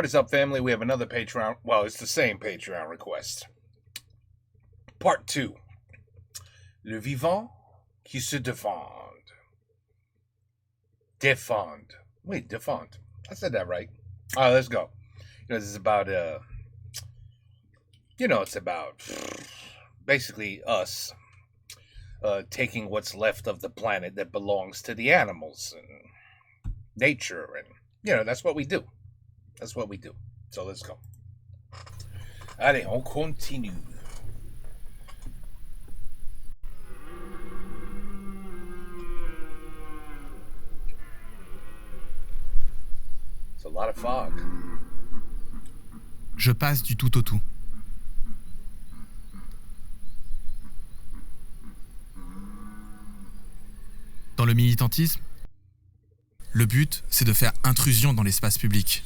What is up, family? We have another Patreon. Well, it's the same Patreon request. Part 2. Le vivant qui se défend. Défend. Wait, défend. I said that right. All right, let's go. This is about, it's about basically us taking what's left of the planet that belongs to the animals and nature. And, that's what we do. That's what we do. So let's go. Allez, on continue. It's a lot of fog. Je passe du tout au tout. Dans le militantisme, le but, c'est de faire intrusion dans l'espace public.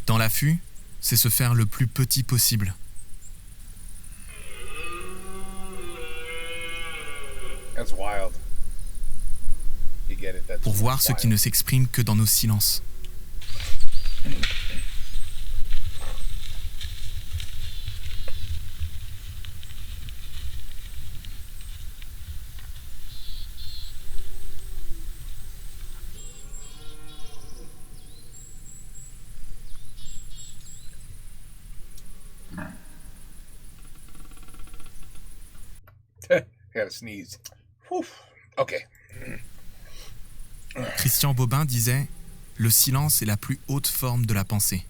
Dans l'affût, c'est se faire le plus petit possible. That's wild. You get it? That's Pour voir wild. ce qui ne s'exprime que dans nos silences. Gotta sneeze. Whew. Okay. Christian Bobin disait « Le silence est la plus haute forme de la pensée ».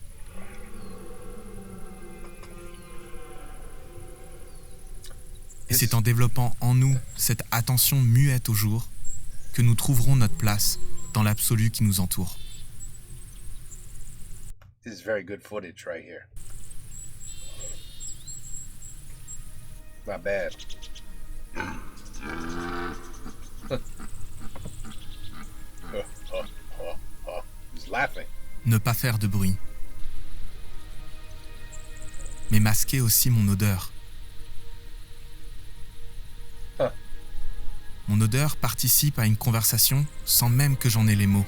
Et c'est en développant en nous cette attention muette au jour que nous trouverons notre place dans l'absolu qui nous entoure. This is very good footage right here. Not bad. He's laughing. Ne pas faire de bruit. Mais masquer aussi mon odeur. Huh. Mon odeur participe à une conversation sans même que j'en ai les mots.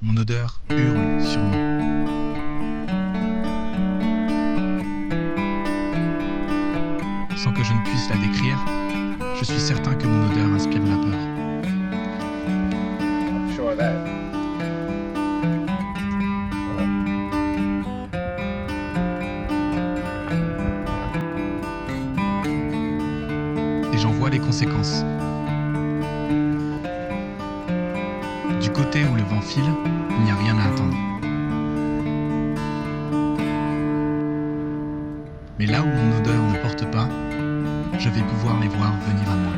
Mon odeur hurle sur moi. Sans que je ne puisse la décrire, je suis certain que mon odeur inspire la peur. I'm sure of that. Et j'en vois les conséquences. Du côté où le vent file, il n'y a rien à attendre. Mais là où mon odeur ne porte pas, je vais pouvoir les voir venir à moi.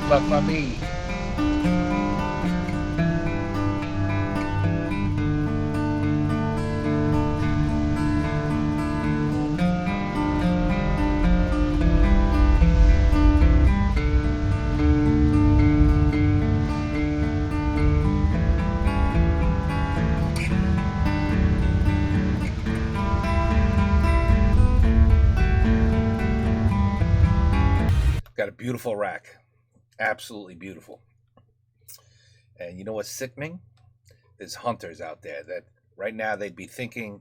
La famille. Got a beautiful rack. Absolutely beautiful. And you know what's sickening? There's hunters out there that right now they'd be thinking,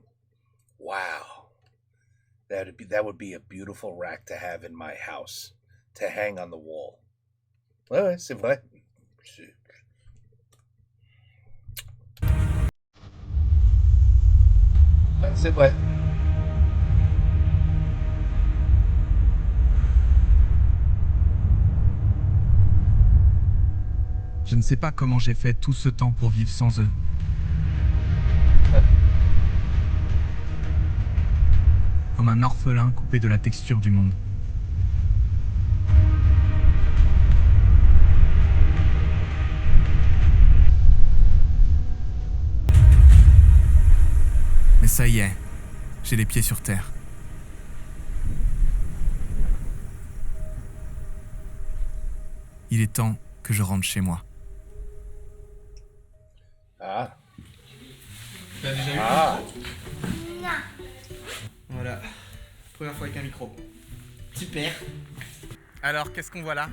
wow, that would be a beautiful rack to have in my house, to hang on the wall. Ouais, c'est vrai. C'est vrai. Je ne sais pas comment j'ai fait tout ce temps pour vivre sans eux. Comme un orphelin coupé de la texture du monde. Mais ça y est, j'ai les pieds sur terre. il est temps que je rentre chez moi. Ah, T'as déjà eu ah, Voilà, première fois avec un micro. Super. Alors, qu'est-ce qu'on voit là?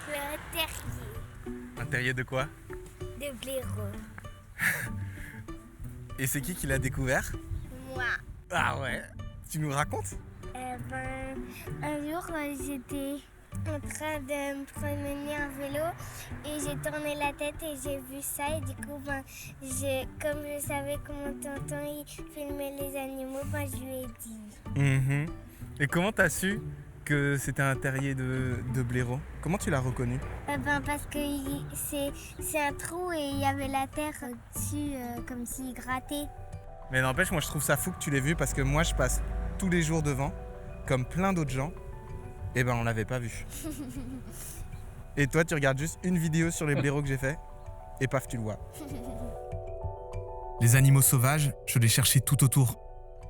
Le terrier Un terrier de quoi? de blaireau. Et c'est qui l'a découvert? Moi. Ah ouais. Tu nous racontes? Un jour, j'étais en train de me promener en vélo et j'ai tourné la tête et j'ai vu ça. Et du coup, comme je savais que mon tonton il filmait les animaux, je lui ai dit. Et comment t'as su que c'était un terrier de blaireau? Comment tu l'as reconnu? Parce que c'est un trou et il y avait la terre dessus comme s'il grattait. Mais n'empêche, moi je trouve ça fou que tu l'aies vu parce que moi je passe tous les jours devant, comme plein d'autres gens, et on l'avait pas vu. Et toi tu regardes juste une vidéo sur les blaireaux que j'ai fait, et paf tu le vois. Les animaux sauvages, je les cherchais tout autour,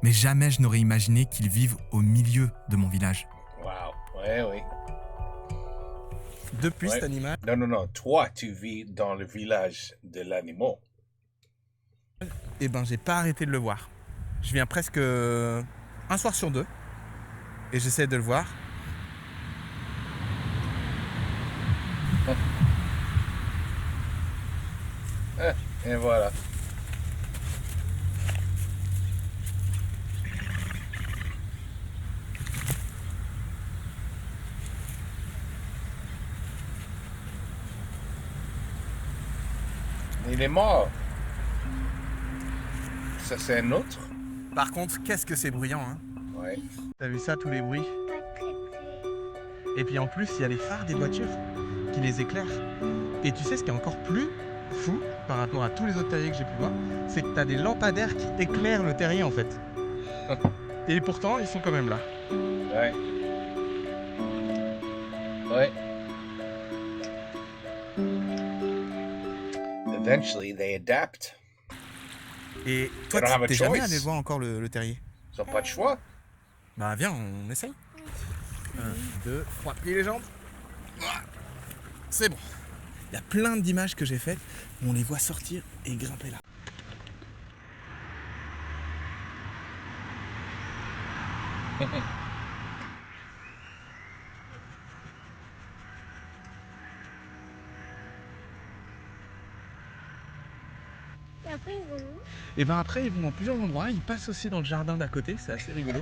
mais jamais je n'aurais imaginé qu'ils vivent au milieu de mon village. wow. Ouais, oui. Depuis Ouais. cet animal, Non. Toi, tu vis dans le village de l'animal. j'ai pas arrêté de le voir. Je viens presque un soir sur deux, et j'essaie de le voir. Et voilà. Il est mort. Ça, c'est un autre? Par contre, qu'est-ce que c'est bruyant, hein? Ouais. T'as vu ça, tous les bruits? Pas très très. Et puis en plus, il y a les phares des voitures qui les éclairent. Et tu sais ce qui est encore plus fou par rapport à tous les autres terriers que j'ai pu voir, c'est que t'as des lampadaires qui éclairent le terrier en fait. Et pourtant, ils sont quand même là. Ouais. Ouais. Eventually, they adapt. Et toi, They don't have a t'es jamais choice. allé voir encore le terrier? Ils n'ont pas de choix. Bah viens, on essaye. 1, 2, 3, pliez les jambes. C'est bon. Il y a plein d'images que j'ai faites où on les voit sortir et grimper là. Et après, ils vont où? Et après, ils vont dans plusieurs endroits. Ils passent aussi dans le jardin d'à côté. C'est assez rigolo.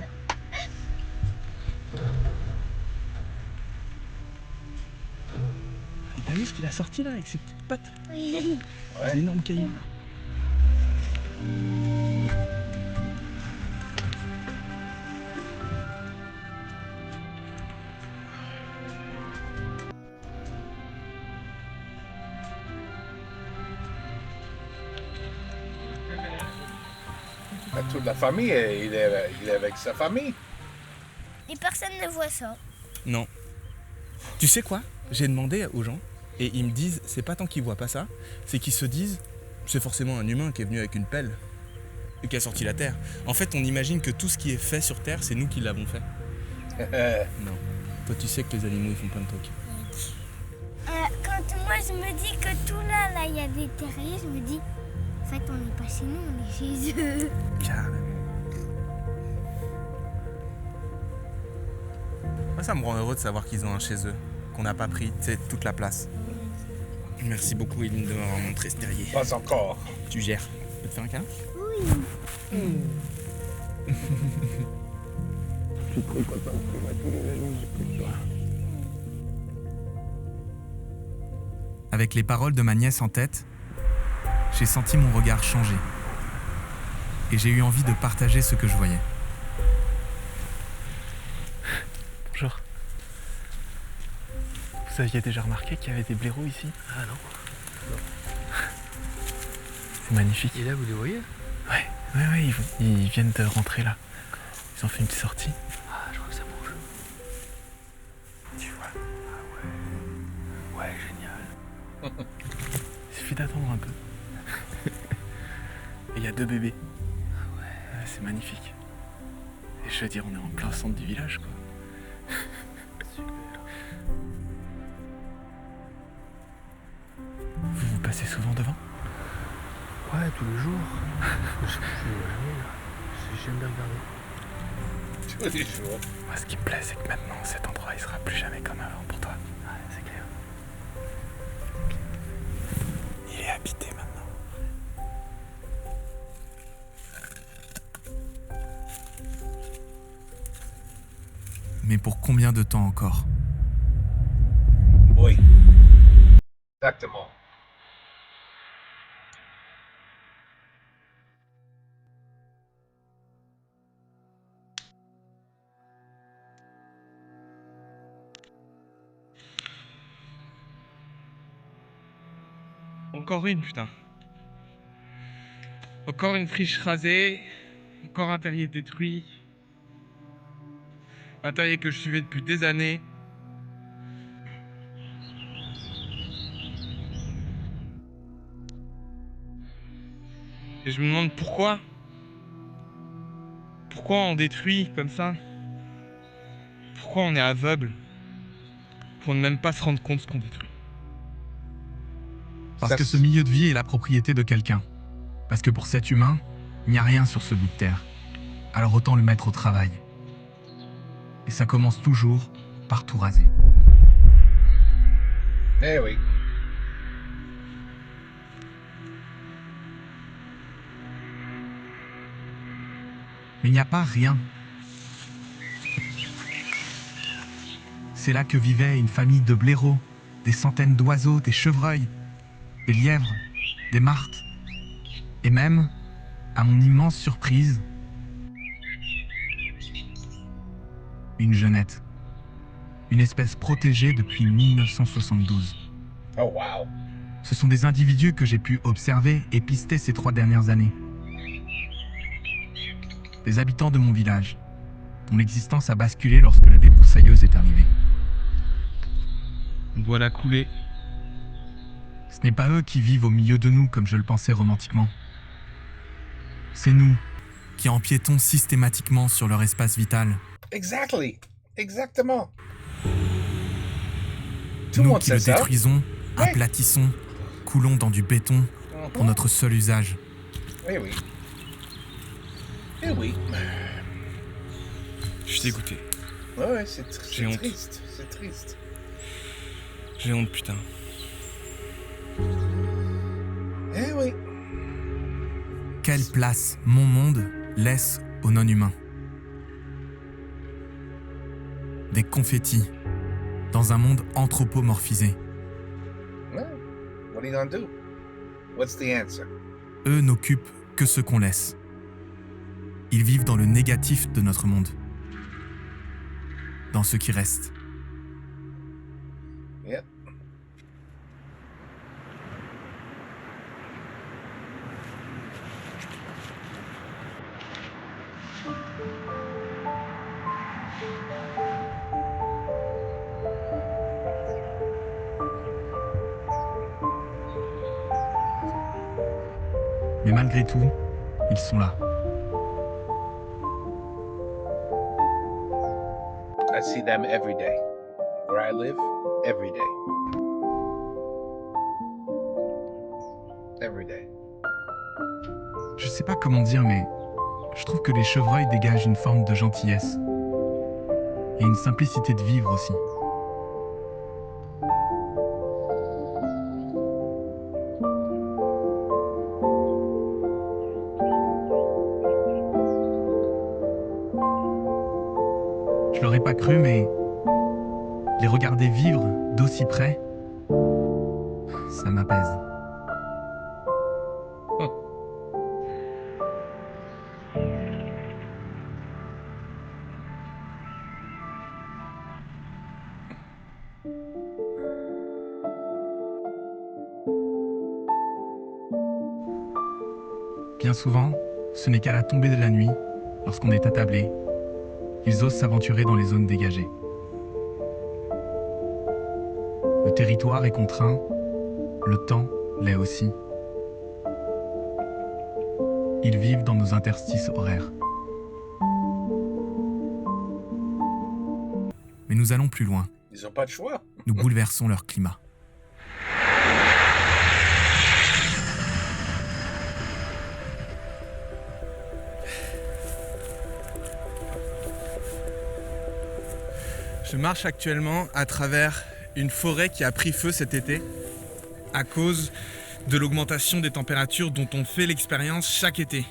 Et t'as vu ce qu'il a sorti là avec ses petites pattes? Oui. Ouais. Des énormes cailloux. Toute la famille, il est avec sa famille. Et personne ne voit ça. Non. Tu sais quoi? J'ai demandé aux gens et ils me disent c'est pas tant qu'ils voient pas ça, c'est qu'ils se disent c'est forcément un humain qui est venu avec une pelle et qui a sorti la terre. En fait, on imagine que tout ce qui est fait sur terre, c'est nous qui l'avons fait. Non. Toi, tu sais que les animaux ils font plein de trucs. Quand moi je me dis que tout là, il y a des terriers, je me dis, en fait, on n'est pas chez nous, on est chez eux. Carrément. Moi, ça me rend heureux de savoir qu'ils ont un chez eux, qu'on n'a pas pris toute la place. Merci beaucoup, Eline, de m'avoir montré ce terrier. Pas encore. Tu gères. Je peux te faire un câlin? Oui. Je suis trop content que tu vois tous les amis que j'ai pris de toi. Avec les paroles de ma nièce en tête, j'ai senti mon regard changer. Et j'ai eu envie de partager ce que je voyais. Bonjour. Vous aviez déjà remarqué qu'il y avait des blaireaux ici? Ah non. C'est magnifique. Et là, vous les voyez? Ouais, ils viennent de rentrer là. Ils ont fait une petite sortie. Ah, je vois que ça bouge. Tu vois, Ouais, génial. il suffit d'attendre un peu. Et il y a 2 bébés. Ah ouais. C'est magnifique. Et je veux dire, on est en plein centre du village, quoi. Super. passez souvent devant? Ouais, tous les jours. Je sais plus où aller, là. J'aime bien regarder. Tous les jours. Moi, ce qui me plaît, c'est que maintenant, cet endroit, il sera plus jamais comme avant pour toi. Ouais, c'est clair. Il est habité maintenant. Mais pour combien de temps encore? Oui. Exactement. Encore une, putain. Encore une friche rasée. Encore un terrier détruit. Un terrier que je suivais depuis des années. Et je me demande pourquoi. Pourquoi on détruit comme ça? Pourquoi on est aveugle pour ne même pas se rendre compte ce qu'on détruit? Parce que ce milieu de vie est la propriété de quelqu'un. Parce que pour cet humain, il n'y a rien sur ce bout de terre. Alors autant le mettre au travail. Et ça commence toujours par tout raser. Eh oui. Mais il n'y a pas rien. C'est là que vivait une famille de blaireaux, des centaines d'oiseaux, des chevreuils, des lièvres, des martres. Et même, à mon immense surprise, une geonnette. Une espèce protégée depuis 1972. Oh wow. Ce sont des individus que j'ai pu observer et pister ces 3 dernières années. Des habitants de mon village, dont l'existence a basculé lorsque la débroussailleuse est arrivée. Voilà coulé. Ce n'est pas eux qui vivent au milieu de nous comme je le pensais romantiquement. C'est nous qui empiétons systématiquement sur leur espace vital. Exactly. Exactement. Tout le Nous monde qui le sait ça. détruisons, Ouais. aplatissons, coulons dans du béton pour notre seul usage. Eh oui. Eh oui. Je suis dégoûté. Ouais, J'ai honte. triste. C'est triste. J'ai honte, putain. Eh oui. Quelle place mon monde laisse aux non-humains? Des confettis dans un monde anthropomorphisé. Ouais. What are you gonna do? What's the answer? Eux n'occupent que ce qu'on laisse. Ils vivent dans le négatif de notre monde. Dans ce qui reste. Yep. Mais malgré tout, ils sont là. I see them every day. Where I live, every day. Every day. Je sais pas comment dire, mais je trouve que les chevreuils dégagent une forme de gentillesse. Et une simplicité de vivre aussi. Je l'aurais pas cru, mais les regarder vivre d'aussi près, ça m'apaise. Bien souvent, ce n'est qu'à la tombée de la nuit, lorsqu'on est attablé, ils osent s'aventurer dans les zones dégagées. Le territoire est contraint, le temps l'est aussi. Ils vivent dans nos interstices horaires. Mais nous allons plus loin. Ils ont pas de choix. Nous bouleversons leur climat. Je marche actuellement à travers une forêt qui a pris feu cet été à cause de l'augmentation des températures dont on fait l'expérience chaque été.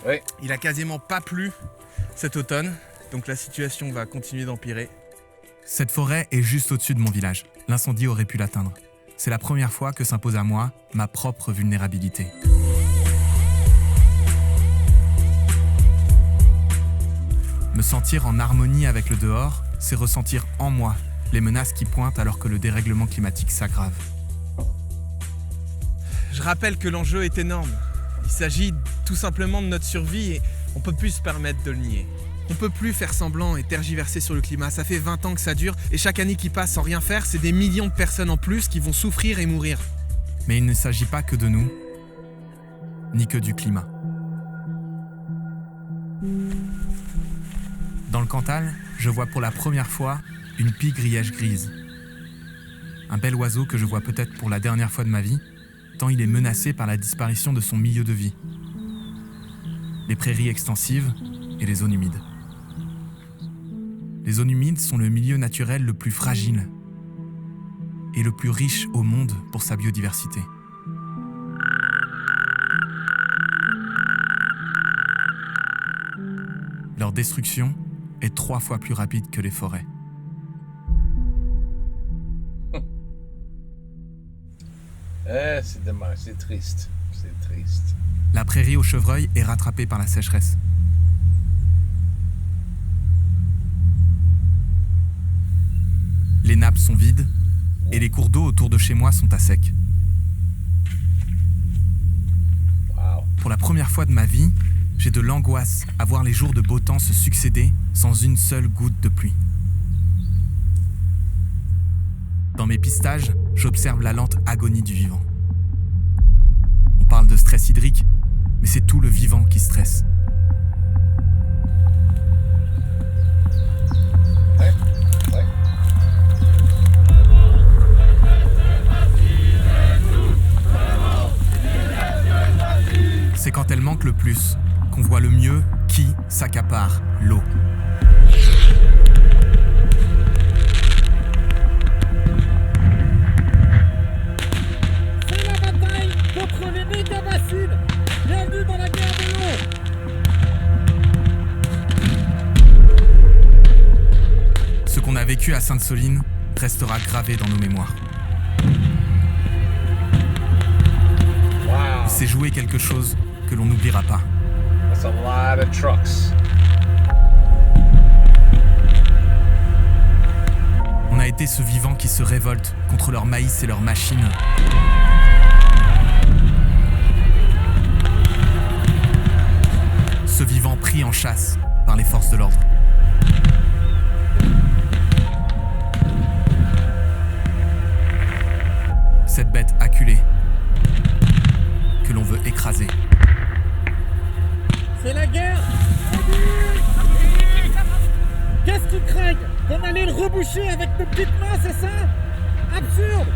Oui. Il a quasiment pas plu cet automne, donc la situation va continuer d'empirer. Cette forêt est juste au-dessus de mon village. L'incendie aurait pu l'atteindre. C'est la première fois que s'impose à moi ma propre vulnérabilité. Me sentir en harmonie avec le dehors, c'est ressentir en moi les menaces qui pointent alors que le dérèglement climatique s'aggrave. Je rappelle que l'enjeu est énorme. Il s'agit tout simplement de notre survie et on peut plus se permettre de le nier. On peut plus faire semblant et tergiverser sur le climat. Ça fait 20 ans que ça dure et chaque année qui passe sans rien faire, c'est des millions de personnes en plus qui vont souffrir et mourir. Mais il ne s'agit pas que de nous, ni que du climat. Dans le Cantal, je vois pour la première fois une pie grièche grise. Un bel oiseau que je vois peut-être pour la dernière fois de ma vie, tant il est menacé par la disparition de son milieu de vie. Les prairies extensives et les zones humides. Les zones humides sont le milieu naturel le plus fragile et le plus riche au monde pour sa biodiversité. Leur destruction est 3 fois plus rapide que les forêts. C'est dommage, c'est triste. C'est triste. La prairie aux chevreuils est rattrapée par la sécheresse. Les nappes sont vides et les cours d'eau autour de chez moi sont à sec. Wow. Pour la première fois de ma vie, j'ai de l'angoisse à voir les jours de beau temps se succéder sans une seule goutte de pluie. Dans mes pistages, j'observe la lente agonie du vivant. On parle de stress hydrique, mais c'est tout le vivant qui stresse. Ouais. Ouais. C'est quand elle manque le plus qu'on voit le mieux qui s'accapare l'eau. C'est la bataille contre les méga-bassines. Bienvenue dans la guerre de l'eau. Ce qu'on a vécu à Sainte-Soline restera gravé dans nos mémoires. Wow. Il s'est joué quelque chose que l'on n'oubliera pas. That's a lot of trucks. On a été ce vivant qui se révolte contre leur maïs et leurs machines. Ce vivant pris en chasse par les forces de l'ordre. Cette bête acculée que l'on veut écraser. C'est la guerre. Qu'est-ce qu'ils craignent? Qu'on allait le reboucher avec nos petites mains, c'est ça? Absurde.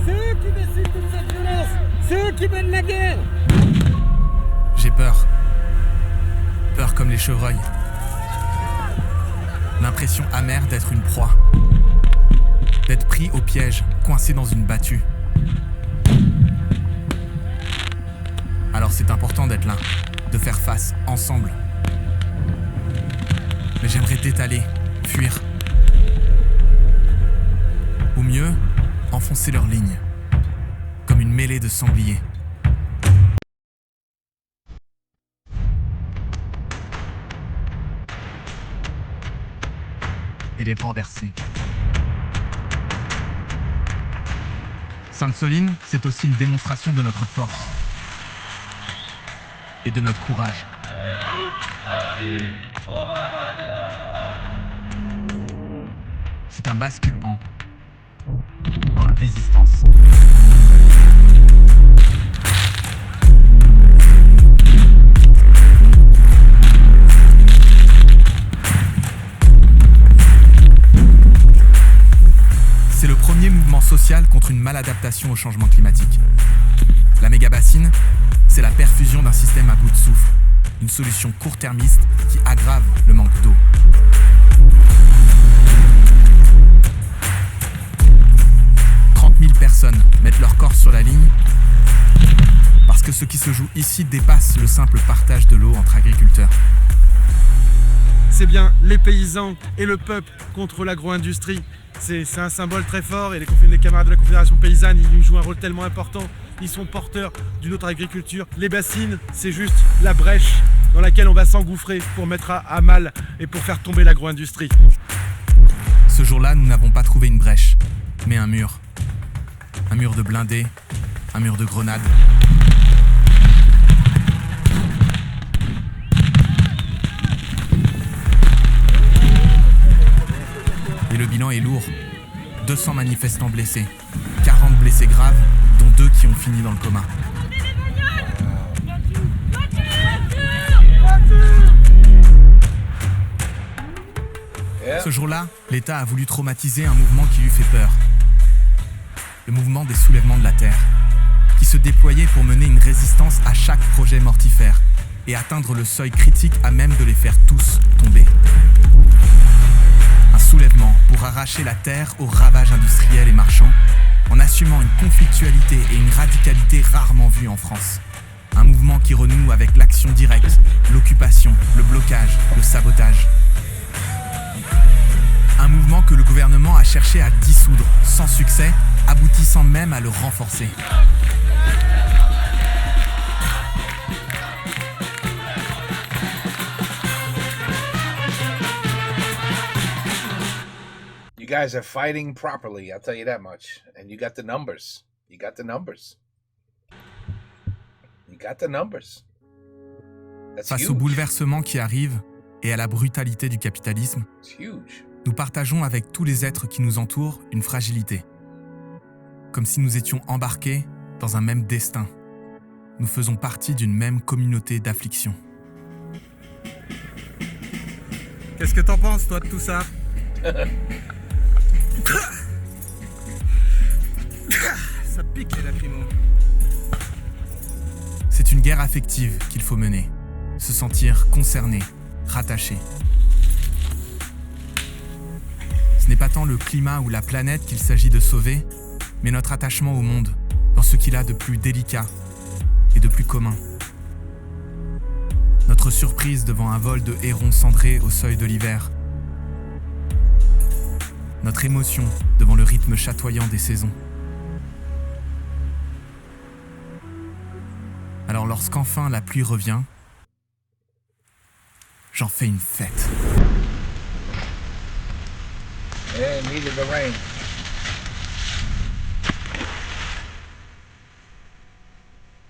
C'est eux qui décident toute cette violence. C'est eux qui mènent la guerre. J'ai peur. Peur comme les chevreuils. L'impression amère d'être une proie. D'être pris au piège, coincé dans une battue. Alors c'est important d'être là, de faire face ensemble. Mais j'aimerais détaler, fuir. Ou mieux, enfoncer leur ligne, comme une mêlée de sangliers. Et les renverser. Sainte-Soline, c'est aussi une démonstration de notre force et de notre courage. C'est un basculement dans la résistance. C'est le premier mouvement social contre une maladaptation au changement climatique. La méga-bassine, c'est la perfusion d'un système à bout de souffle. une solution court-termiste qui aggrave le manque d'eau. « 30 000 personnes mettent leur corps sur la ligne parce que ce qui se joue ici dépasse le simple partage de l'eau entre agriculteurs. C'est bien les paysans et le peuple contre l'agro-industrie. C'est un symbole très fort et les camarades de la Confédération paysanne, ils jouent un rôle tellement important. Ils sont porteurs d'une autre agriculture. Les bassines, c'est juste la brèche dans laquelle on va s'engouffrer pour mettre à mal et pour faire tomber l'agro-industrie. Ce jour-là, nous n'avons pas trouvé une brèche, mais un mur. Un mur de blindés, un mur de grenades. Et le bilan est lourd. 200 manifestants blessés, 40 blessés graves, dont 2 qui ont fini dans le coma. Ce jour-là, l'État a voulu traumatiser un mouvement qui lui fait peur. Le mouvement des soulèvements de la terre, qui se déployait pour mener une résistance à chaque projet mortifère et atteindre le seuil critique à même de les faire tous tomber. Un soulèvement pour arracher la terre aux ravages industriels et marchands, en assumant une conflictualité et une radicalité rarement vues en France. Un mouvement qui renoue avec l'action directe, l'occupation, le blocage, le sabotage. Un mouvement que le gouvernement a cherché à dissoudre, sans succès, aboutissant même à le renforcer. You guys are fighting properly, I'll tell you that much. And you got the numbers. You got the numbers. You got the numbers. That's Face huge. au bouleversement qui arrive et à la brutalité du capitalisme, It's huge. nous partageons avec tous les êtres qui nous entourent une fragilité. Comme si nous étions embarqués dans un même destin. Nous faisons partie d'une même communauté d'affliction. Qu'est-ce que t'en penses, toi, de tout ça? Ça pique, les lacrymos. C'est une guerre affective qu'il faut mener. Se sentir concerné, rattaché. Ce n'est pas tant le climat ou la planète qu'il s'agit de sauver, mais notre attachement au monde, dans ce qu'il a de plus délicat et de plus commun. Notre surprise devant un vol de hérons cendrés au seuil de l'hiver. Notre émotion devant le rythme chatoyant des saisons. Alors lorsqu'enfin la pluie revient, j'en fais une fête. Yeah, needed the rain.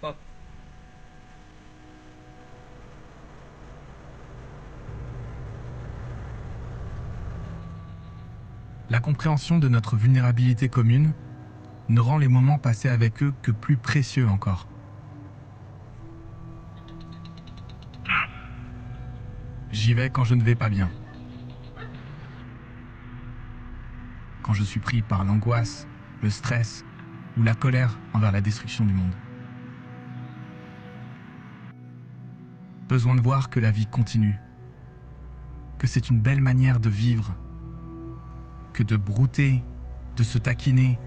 Huh. La compréhension de notre vulnérabilité commune ne rend les moments passés avec eux que plus précieux encore. J'y vais quand je ne vais pas bien. Quand je suis pris par l'angoisse, le stress ou la colère envers la destruction du monde. Besoin de voir que la vie continue, que c'est une belle manière de vivre, que de brouter, de se taquiner,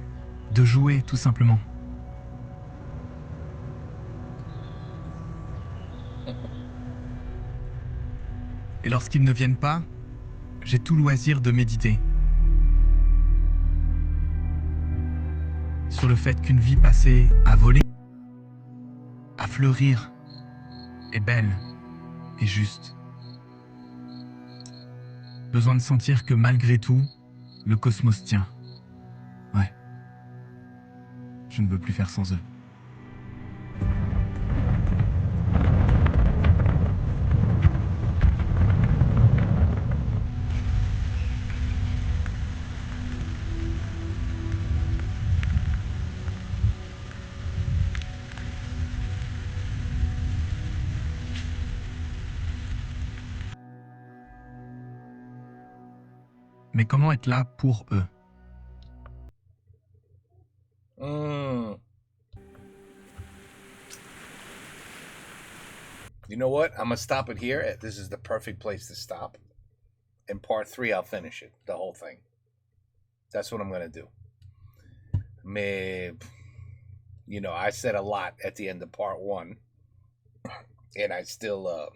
de jouer tout simplement. Et lorsqu'ils ne viennent pas, j'ai tout loisir de méditer. Sur le fait qu'une vie passée à voler, à fleurir, est belle et juste. Besoin de sentir que malgré tout, le cosmos tient. Ouais. Je ne veux plus faire sans eux. Mais comment être là pour eux? You know what? I'm gonna stop it here. This is the perfect place to stop. In part 3, I'll finish it, the whole thing. That's what I'm gonna do. I said a lot at the end of part 1, and I still,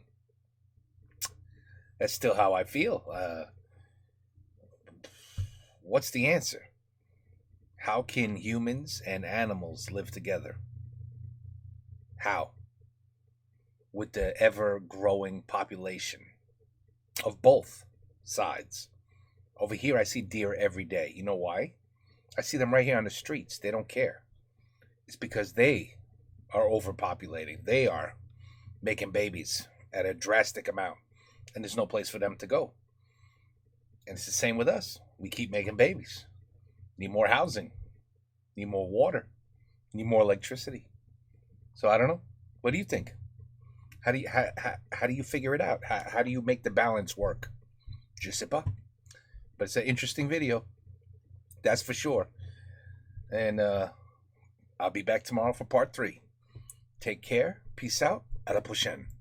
that's still how I feel. What's the answer? How can humans and animals live together? How? With the ever-growing population of both sides. Over here, I see deer every day. You know why? I see them right here on the streets. They don't care. It's because they are overpopulating. They are making babies at a drastic amount, and there's no place for them to go. And it's the same with us. We keep making babies. Need more housing. Need more water. Need more electricity. So I don't know. What do you think? How do you figure it out? How do you make the balance work? Je sais pas. But it's an interesting video. That's for sure. And I'll be back tomorrow for part 3. Take care. Peace out. À la prochaine.